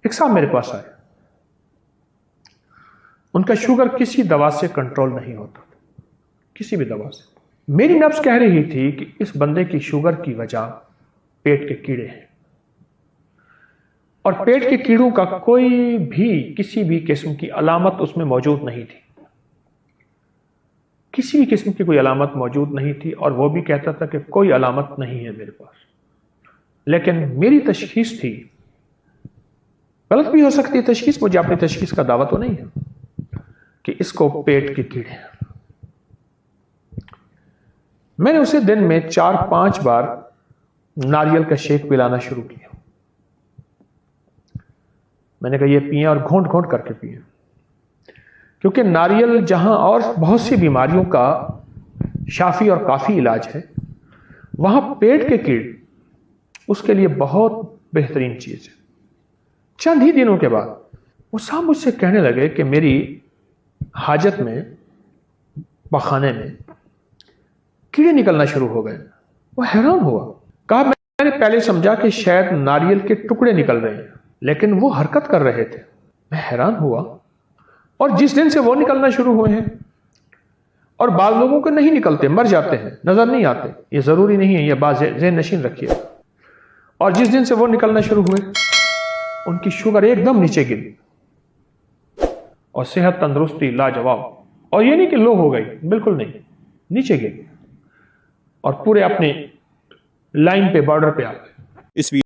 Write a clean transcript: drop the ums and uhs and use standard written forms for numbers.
ایک صاحب میرے پاس آئے، ان کا شوگر کسی دوا سے کنٹرول نہیں ہوتا، کسی بھی دوا سے۔ میری نفس کہہ رہی تھی کہ اس بندے کی شوگر کی وجہ پیٹ کے کیڑے ہیں، اور پیٹ کے کیڑوں کا کوئی بھی کسی بھی قسم کی علامت اس میں موجود نہیں تھی، کسی بھی قسم کی کوئی علامت موجود نہیں تھی، اور وہ بھی کہتا تھا کہ کوئی علامت نہیں ہے میرے پاس۔ لیکن میری تشخیص تھی، غلط بھی ہو سکتی تشخیص، مجھے اپنی تشخیص کا دعویٰ تو نہیں ہے، کہ اس کو پیٹ کے کیڑے ہیں۔ میں نے اسے دن میں 4-5 بار ناریل کا شیک پلانا شروع کیا۔ میں نے کہا یہ پئیں اور گھونٹ گھونٹ کر کے پئیں، کیونکہ ناریل جہاں اور بہت سی بیماریوں کا شافی اور کافی علاج ہے، وہاں پیٹ کے کیڑے اس کے لیے بہت بہترین چیز ہے۔ چند ہی دنوں کے بعد وہ صاحب مجھ سے کہنے لگے کہ میری حاجت میں، پخانے میں کیڑے نکلنا شروع ہو گئے۔ وہ حیران ہوا، کہا میں نے پہلے سمجھا کہ شاید ناریل کے ٹکڑے نکل رہے ہیں، لیکن وہ حرکت کر رہے تھے۔ میں حیران ہوا، اور جس دن سے وہ نکلنا شروع ہوئے ہیں، اور بعض لوگوں کے نہیں نکلتے، مر جاتے ہیں، نظر نہیں آتے، یہ ضروری نہیں ہے، یہ بات ذہن نشین رکھیے، اور جس دن سے وہ نکلنا شروع ہوئے ان کی شوگر ایک دم نیچے گری، اور صحت تندرستی لاجواب، اور یہ نہیں کہ لو ہو گئی، بالکل نہیں، نیچے گری، اور پورے اپنے لائن پہ، بارڈر پہ آ گئے۔ اس